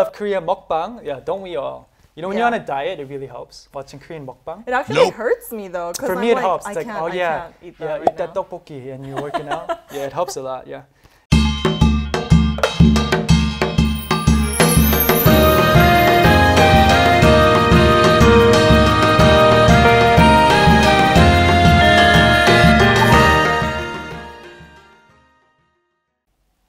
love Korean mukbang. Yeah, don't we all? You know, when you're on a diet, it really helps watching Korean mukbang. It actually hurts me though. For me, it helps. I It's like, can't, oh yeah, I can't eat that eat that tteokbokki and you're working out. Yeah, it helps a lot. Yeah.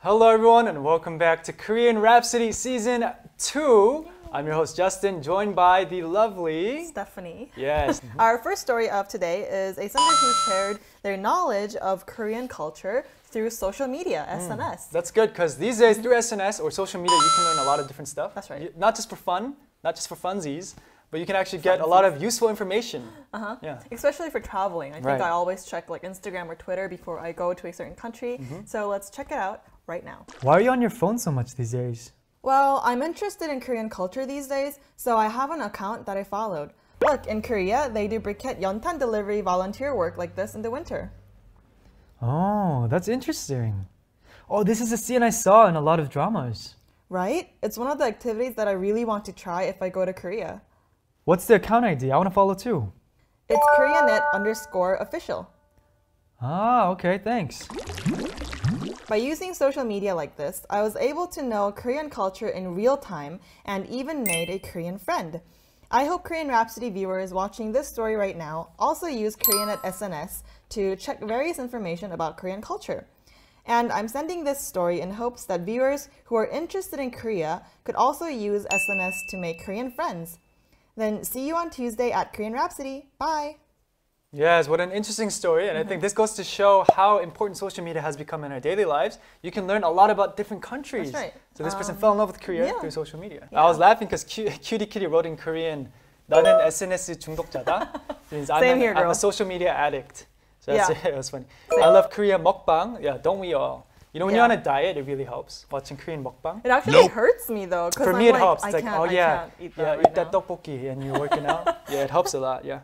Hello everyone and welcome back to Korean Rhapsody Season 2. I'm your host Justin, joined by the lovely Stephanie. Yes. Our first story of today is a sender who shared their knowledge of Korean culture through social media, SNS. That's good because these days through SNS or social media you can learn a lot of different stuff. That's right. Not just for fun, not just for funsies, but you can actually get a lot of useful information. Yeah. Especially for traveling. I think I always check like Instagram or Twitter before I go to a certain country. So let's check it out right now. Why are you on your phone so much these days? Well, I'm interested in Korean culture these days, so I have an account that I followed. Look, in Korea, they do briquette yeontan delivery volunteer work like this in the winter. Oh, that's interesting. Oh, this is a scene I saw in a lot of dramas. Right? It's one of the activities that I really want to try if I go to Korea. What's the account ID? I want to follow too. It's Koreanet_official. Ah, okay, thanks. By using social media like this, I was able to know Korean culture in real time and even made a Korean friend. I hope Korean Rhapsody viewers watching this story right now also use Koreanet SNS to check various information about Korean culture. And I'm sending this story in hopes that viewers who are interested in Korea could also use SNS to make Korean friends. Then see you on Tuesday at Korean Rhapsody. Bye! Yes, what an interesting story, and I think this goes to show how important social media has become in our daily lives. You can learn a lot about different countries. That's right. So this person fell in love with Korea through social media. I was laughing because Cutie Kitty wrote in Korean, 나는 SNS 중독자다. Means I'm a social media addict. So that's it was funny. I love Korean mukbang. Yeah, don't we all? You know, when you're on a diet, it really helps watching Korean mukbang. It actually hurts me though. For me, it helps. It's I like, can't, oh yeah, eat that tteokbokki and you're working out. Yeah, it helps a lot. Yeah.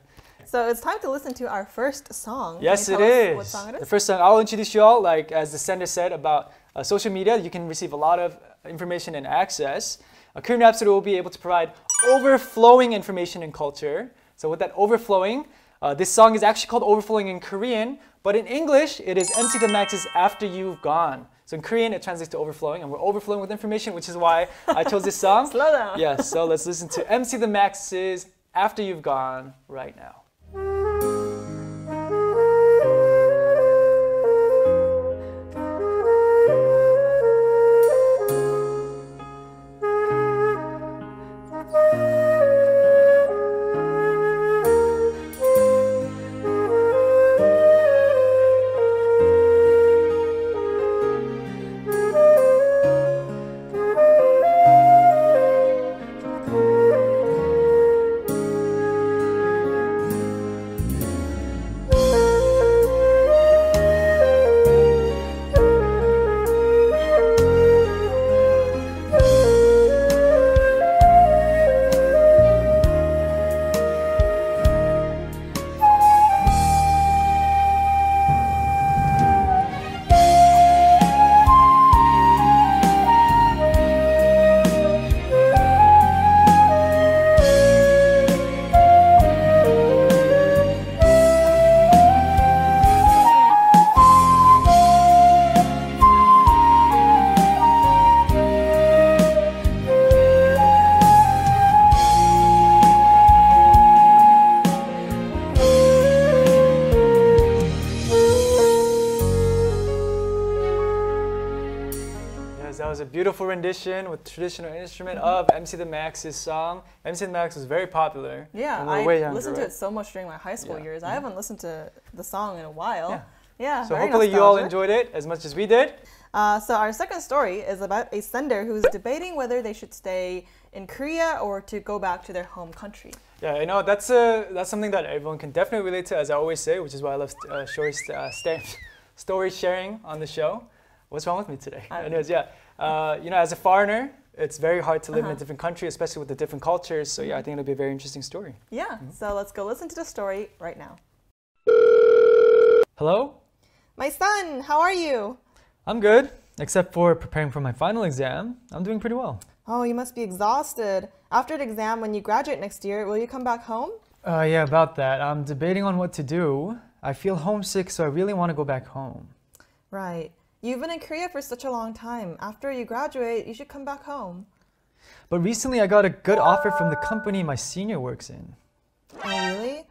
So it's time to listen to our first song. Yes, it is. What song it is? The first song, I'll introduce you all, like as the sender said about social media, you can receive a lot of information and access. Korean Rhapsody will be able to provide overflowing information and culture. So with that overflowing, this song is actually called Overflowing in Korean, but in English, it is MC The Max's After You've Gone. So in Korean, it translates to overflowing, and we're overflowing with information, which is why I chose this song. Slow down. Yes, so let's listen to MC The Max's After You've Gone right now. That was a beautiful rendition with traditional instrument of MC The Max's song. MC The Max was very popular. Yeah, when we were way younger, listened to it so much during my high school years. I haven't listened to the song in a while. So hopefully you all enjoyed it as much as we did. So our second story is about a sender who's debating whether they should stay in Korea or to go back to their home country. Yeah, you know, that's something that everyone can definitely relate to, as I always say, which is why I love story sharing on the show. What's wrong with me today? Anyways, yeah. You know, as a foreigner, it's very hard to live in a different country, especially with the different cultures. So yeah, I think it'll be a very interesting story. Yeah, so let's go listen to the story right now. Hello? My son, how are you? I'm good, except for preparing for my final exam. I'm doing pretty well. Oh, you must be exhausted. After the exam, when you graduate next year, will you come back home? Yeah, about that. I'm debating on what to do. I feel homesick, so I really want to go back home. Right. You've been in Korea for such a long time. After you graduate, you should come back home. But recently I got a good offer from the company my senior works in. Oh, really?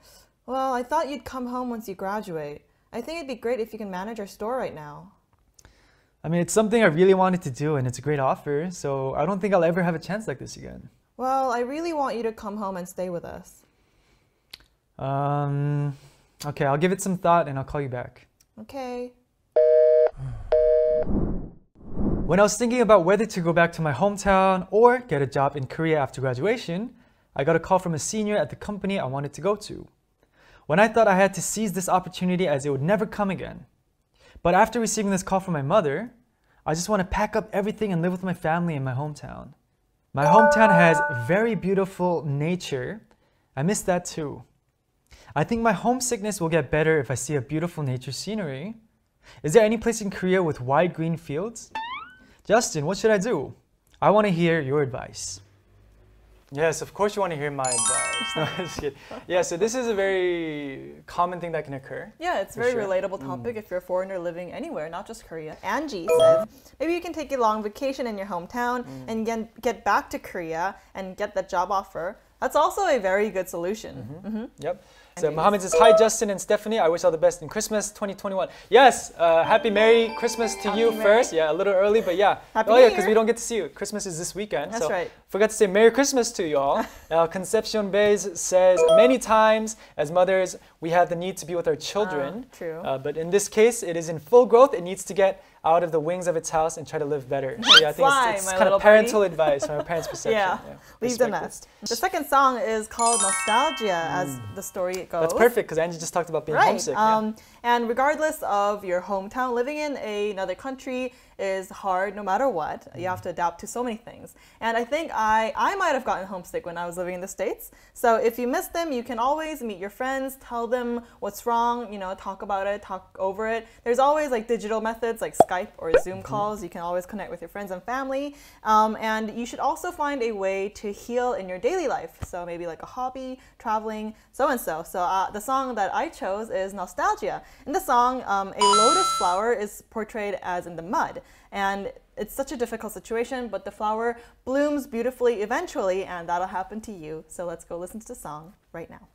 Well, I thought you'd come home once you graduate. I think it'd be great if you can manage our store right now. I mean, it's something I really wanted to do and it's a great offer, so I don't think I'll ever have a chance like this again. Well, I really want you to come home and stay with us. Okay, I'll give it some thought and I'll call you back. Okay. When I was thinking about whether to go back to my hometown or get a job in Korea after graduation, I got a call from a senior at the company I wanted to go to. When I thought I had to seize this opportunity as it would never come again. But after receiving this call from my mother, I just want to pack up everything and live with my family in my hometown. My hometown has very beautiful nature. I miss that too. I think my homesickness will get better if I see a beautiful nature scenery. Is there any place in Korea with wide green fields? Justin, what should I do? I want to hear your advice. Yes, of course you want to hear my advice. No, just kidding. Yeah, so this is a very common thing that can occur. Yeah, it's a very relatable topic if you're a foreigner living anywhere, not just Korea. Angie says, maybe you can take a long vacation in your hometown and get back to Korea and get that job offer. That's also a very good solution. Yep. So Mohammed says, hi Justin and Stephanie, I wish all the best in Christmas 2021. Yes, happy Merry Christmas to you first. Yeah, a little early, but yeah. Happy New Year. Because we don't get to see you. Christmas is this weekend. That's right. Forgot to say Merry Christmas to you all. Concepcion Bays says, many times as mothers, we have the need to be with our children. True. But in this case, it is in full growth. It needs to get out of the wings of its house and try to live better. So yeah, I think Fly, it's my kind little of parental advice from a parent's perception. Yeah, leave the nest. The second song is called Nostalgia, as the story goes. That's perfect, because Angie just talked about being homesick. And regardless of your hometown, living in another country is hard no matter what. You have to adapt to so many things. And I think I might have gotten homesick when I was living in the States. So if you miss them, you can always meet your friends, tell them what's wrong, talk about it, talk over it. There's always like digital methods like Skype or Zoom calls. You can always connect with your friends and family. And you should also find a way to heal in your daily life. So maybe like a hobby, traveling, so-and-so. So the song that I chose is Nostalgia. In the song, a lotus flower is portrayed as in the mud. And it's such a difficult situation, but the flower blooms beautifully eventually, and that'll happen to you. So let's go listen to the song right now.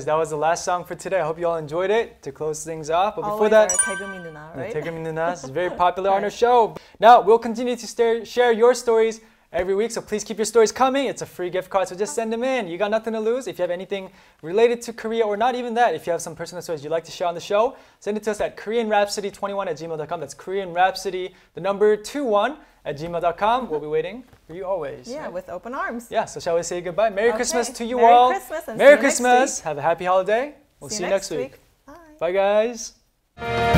That was the last song for today. I hope you all enjoyed it to close things off. But before Always that, our Taegumi Nuna, right? Taegumi Nuna is very popular on our show. Now, we'll continue to share your stories every week, so please keep your stories coming. It's a free gift card, so just send them in. You got nothing to lose. If you have anything related to Korea, or not even that, if you have some personal stories you'd like to share on the show, send it to us at KoreanRhapsody21@gmail.com. That's KoreanRhapsody, the number 21@gmail.com. We'll be waiting for you always. Yeah, with open arms. Yeah, so shall we say goodbye? Merry Christmas to you Merry all. Christmas and Merry see you next Christmas. week. Have a happy holiday. We'll see you next week. Bye. Bye, guys.